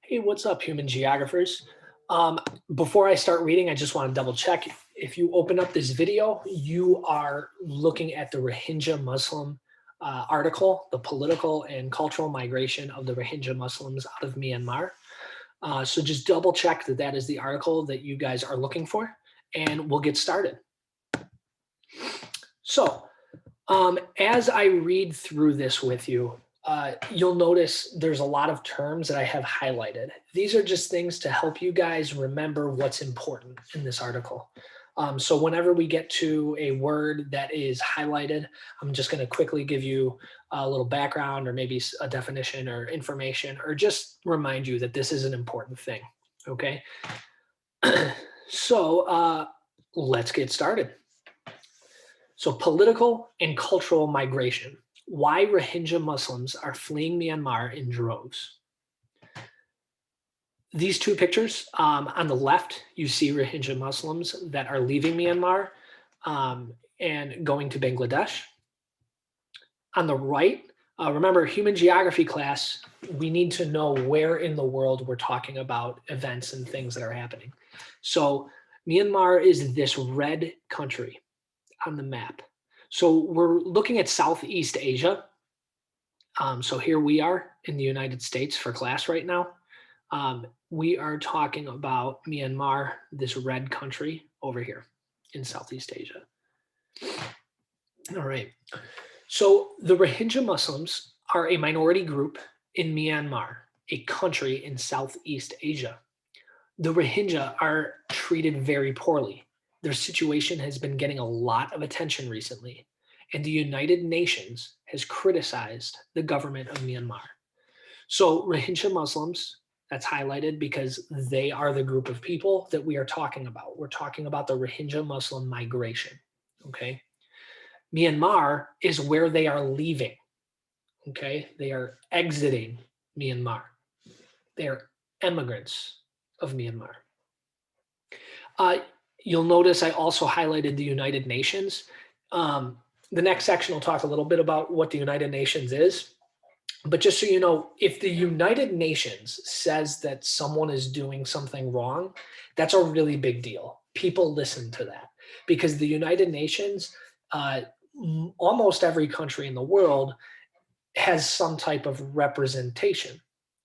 Hey, what's up, human geographers? Um, Before I start reading, I just want to double check. If you open up this video, you are looking at the Rohingya Muslim article, the political and cultural migration of the Rohingya Muslims out of Myanmar. So just double check that that is the article that you guys are looking for, and we'll get started. So as I read through this with you, you'll notice there's a lot of terms that I have highlighted. These are just things to help you guys remember what's important in this article. So whenever we get to a word that is highlighted, I'm just going to quickly give you a little background or maybe a definition or information, or just remind you that this is an important thing. Okay. So let's get started. So political and cultural migration. Why Rohingya Muslims are fleeing Myanmar in droves. These two pictures, on the left, you see Rohingya Muslims that are leaving Myanmar and going to Bangladesh. On the right, remember, human geography class, we need to know where in the world we're talking about events and things that are happening. So Myanmar is this red country on the map. So we're looking at Southeast Asia. So here we are in the United States for class right now. We are talking about Myanmar, this red country over here in Southeast Asia. All right. So the Rohingya Muslims are a minority group in Myanmar, a country in Southeast Asia. The Rohingya are treated very poorly. Their situation has been getting a lot of attention recently, and the United Nations has criticized the government of Myanmar. So Rohingya Muslims, that's highlighted because they are the group of people that we are talking about. We're talking about the Rohingya Muslim migration, okay? Myanmar is where they are leaving, okay? They are exiting Myanmar. They are immigrants of Myanmar. You'll notice I also highlighted the United Nations. The next section will talk a little bit about what the United Nations is. But just so you know, if the United Nations says that someone is doing something wrong, that's a really big deal. People listen to that because the United Nations, almost every country in the world has some type of representation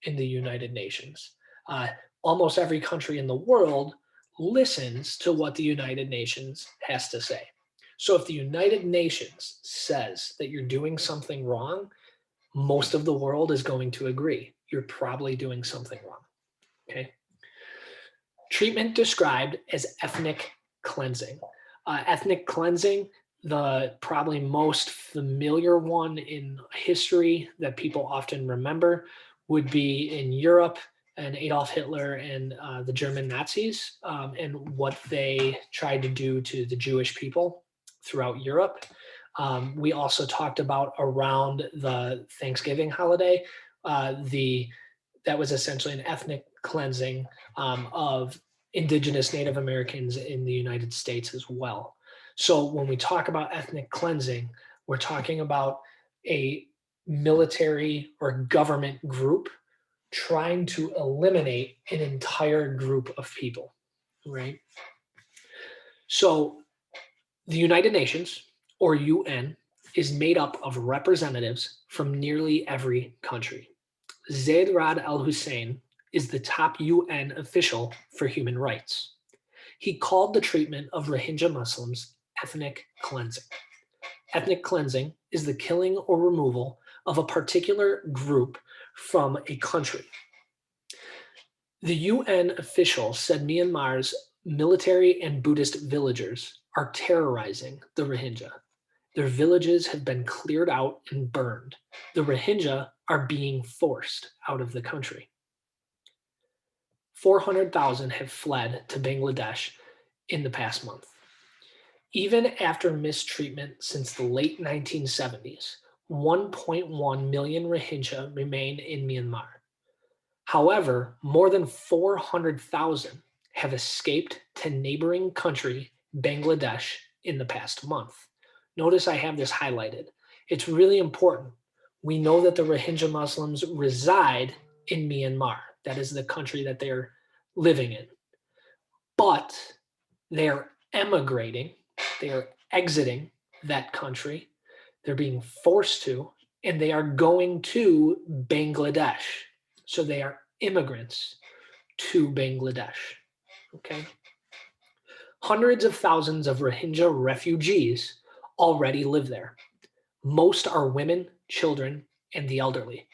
in the United Nations. Almost every country in the world listens to what the United Nations has to say. So if the United Nations says that you're doing something wrong, most of the world is going to agree. You're probably doing something wrong, okay? Treatment described as ethnic cleansing. Ethnic cleansing, the probably most familiar one in history that people often remember would be in Europe and Adolf Hitler and the German Nazis and what they tried to do to the Jewish people throughout Europe. We also talked about around the Thanksgiving holiday, that was essentially an ethnic cleansing of indigenous Native Americans in the United States as well. So when we talk about ethnic cleansing, we're talking about a military or government group trying to eliminate an entire group of people, right? So the United Nations, or UN, is made up of representatives from nearly every country. Zaid Rad Al Hussein is the top UN official for human rights. He called the treatment of Rohingya Muslims ethnic cleansing. Ethnic cleansing is the killing or removal of a particular group from a country. The UN official said Myanmar's military and Buddhist villagers are terrorizing the Rohingya. Their villages have been cleared out and burned. The Rohingya are being forced out of the country. 400,000 have fled to Bangladesh in the past month. Even after mistreatment since the late 1970s, 1.1 million Rohingya remain in Myanmar. However, more than 400,000 have escaped to neighboring country Bangladesh in the past month. Notice I have this highlighted. It's really important. We know that the Rohingya Muslims reside in Myanmar. That is the country that they're living in. But they're emigrating, they are exiting that country, they're being forced to, and they are going to Bangladesh. So they are immigrants to Bangladesh. Okay. Hundreds of thousands of Rohingya refugees already live there. Most are women, children, and the elderly.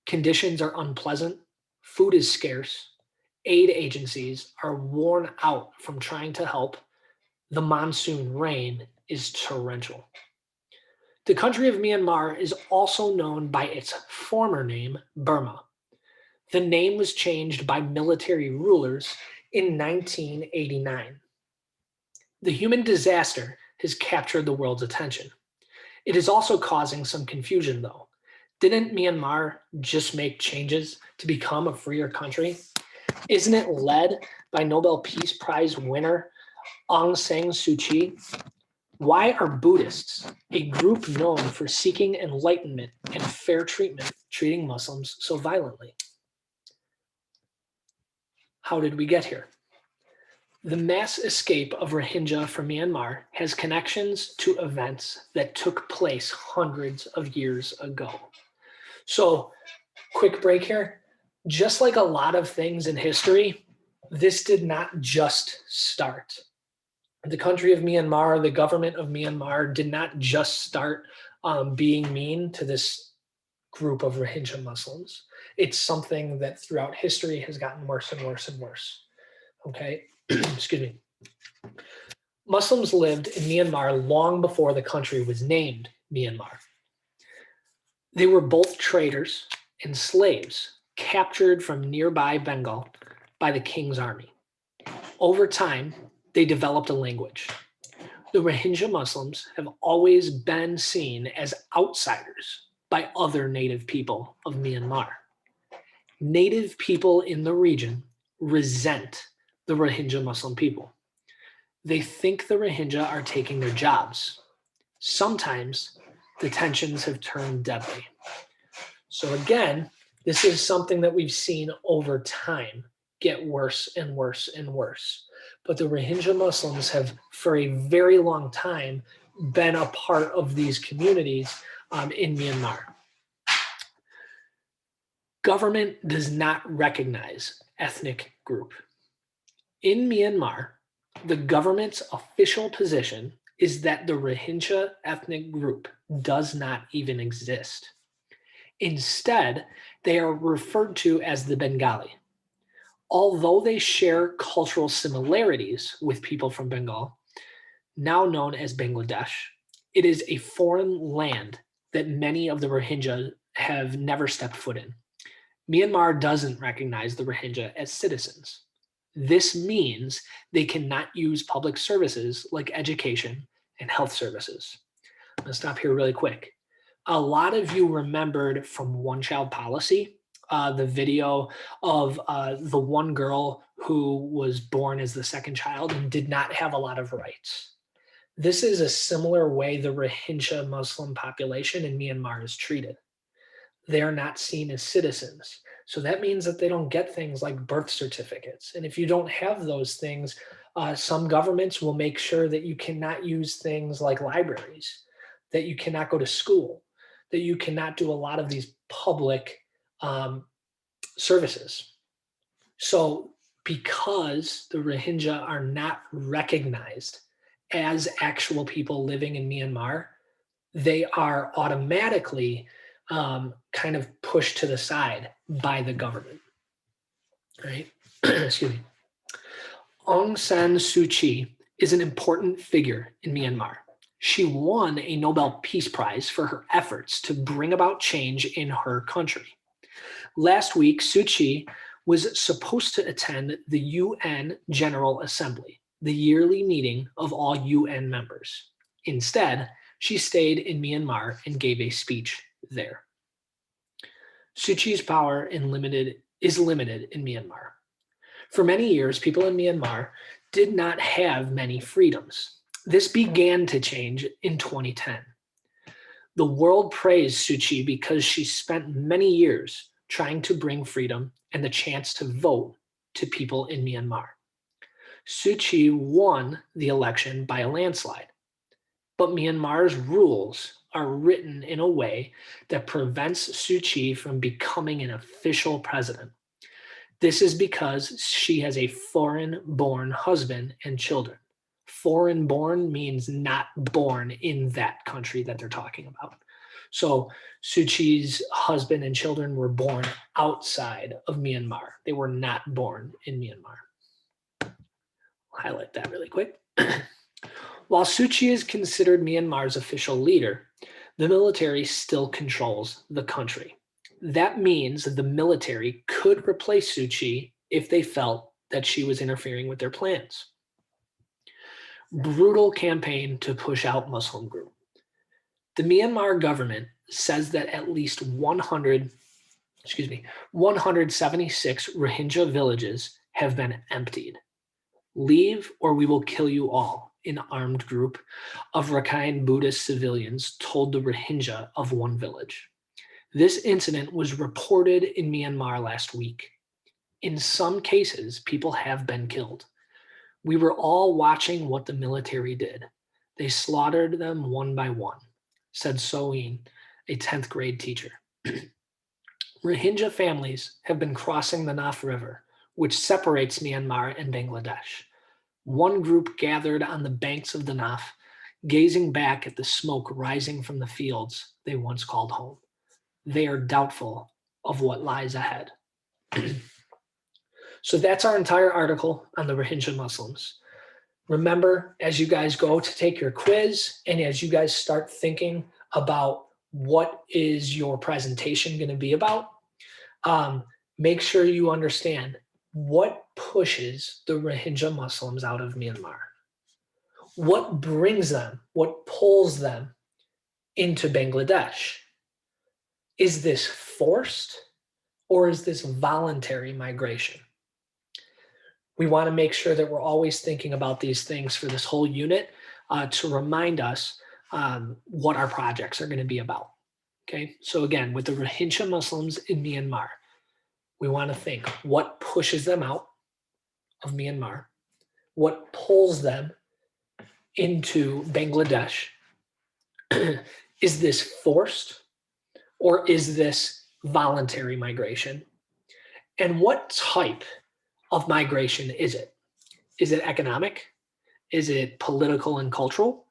Conditions are unpleasant, food is scarce, aid agencies are worn out from trying to help. The monsoon rain is torrential. The country of Myanmar is also known by its former name, Burma. The name was changed by military rulers in 1989. The human disaster has captured the world's attention. It is also causing some confusion, though. Didn't Myanmar just make changes to become a freer country? Isn't it led by Nobel Peace Prize winner Aung San Suu Kyi? Why are Buddhists, a group known for seeking enlightenment and fair treatment, treating Muslims so violently? How did we get here? The mass escape of Rohingya from Myanmar has connections to events that took place hundreds of years ago. So, quick break here. Just like a lot of things in history, this did not just start. The country of Myanmar, the government of Myanmar did not just start being mean to this group of Rohingya Muslims. It's something that throughout history has gotten worse and worse and worse. Okay, excuse me. Muslims lived in Myanmar long before the country was named Myanmar. They were both traders and slaves captured from nearby Bengal by the king's army. Over time, they developed a language. The Rohingya Muslims have always been seen as outsiders by other native people of Myanmar. Native people in the region resent the Rohingya Muslim people. They think the Rohingya are taking their jobs. Sometimes the tensions have turned deadly. So again, this is something that we've seen over time get worse and worse and worse. But the Rohingya Muslims have, for a very long time, been a part of these communities in Myanmar. Government does not recognize ethnic group. In Myanmar, the government's official position is that the Rohingya ethnic group does not even exist. Instead, they are referred to as the Bengali. Although they share cultural similarities with people from Bengal, now known as Bangladesh, it is a foreign land that many of the Rohingya have never stepped foot in. Myanmar doesn't recognize the Rohingya as citizens. This means they cannot use public services like education and health services. I'm going to stop here really quick. A lot of you remembered from One Child Policy, the video of the one girl who was born as the second child and did not have a lot of rights. This is a similar way the Rohingya Muslim population in Myanmar is treated. They are not seen as citizens. So that means that they don't get things like birth certificates. And if you don't have those things, some governments will make sure that you cannot use things like libraries, that you cannot go to school, that you cannot do a lot of these public services. So because the Rohingya are not recognized as actual people living in Myanmar, they are automatically kind of pushed to the side by the government, right? Excuse me. Aung San Suu Kyi is an important figure in Myanmar. She won a Nobel Peace Prize for her efforts to bring about change in her country. Last week, Suu Kyi was supposed to attend the UN General Assembly, the yearly meeting of all UN members. Instead, she stayed in Myanmar and gave a speech there. Suu Kyi's power is limited in Myanmar. For many years, people in Myanmar did not have many freedoms. This began to change in 2010. The world praised Suu Kyi because she spent many years trying to bring freedom and the chance to vote to people in Myanmar. Suu Kyi won the election by a landslide, but Myanmar's rules are written in a way that prevents Suu Kyi from becoming an official president. This is because she has a foreign-born husband and children. Foreign-born means not born in that country that they're talking about. So Suu Kyi's husband and children were born outside of Myanmar. They were not born in Myanmar. I'll highlight that really quick. While Suu Kyi is considered Myanmar's official leader, the military still controls the country. That means the military could replace Suu Kyi if they felt that she was interfering with their plans. Brutal campaign to push out Muslim group. The Myanmar government says that at least 176 Rohingya villages have been emptied. Leave or we will kill you all, an armed group of Rakhine Buddhist civilians told the Rohingya of one village. This incident was reported in Myanmar last week. In some cases, people have been killed. We were all watching what the military did. They slaughtered them one by one, said Soin, a 10th grade teacher. Rohingya families have been crossing the Naf River, which separates Myanmar and Bangladesh. One group gathered on the banks of the Naf, gazing back at the smoke rising from the fields they once called home. They are doubtful of what lies ahead. So that's our entire article on the Rohingya Muslims. Remember, as you guys go to take your quiz and as you guys start thinking about what is your presentation going to be about, make sure you understand what pushes the Rohingya Muslims out of Myanmar. What brings them, what pulls them into Bangladesh? Is this forced or is this voluntary migration? We want to make sure that we're always thinking about these things for this whole unit to remind us what our projects are going to be about. Okay, so again, with the Rohingya Muslims in Myanmar, we want to think what pushes them out of Myanmar, what pulls them into Bangladesh. Is this forced or is this voluntary migration? And what type of migration is it? Is it economic? Is it political and cultural?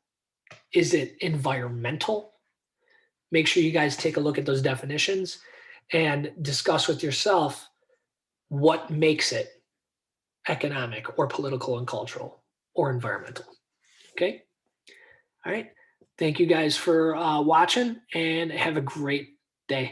Is it environmental? Make sure you guys take a look at those definitions and discuss with yourself what makes it economic or political and cultural or environmental. Okay? All right. Thank you guys for watching and have a great day.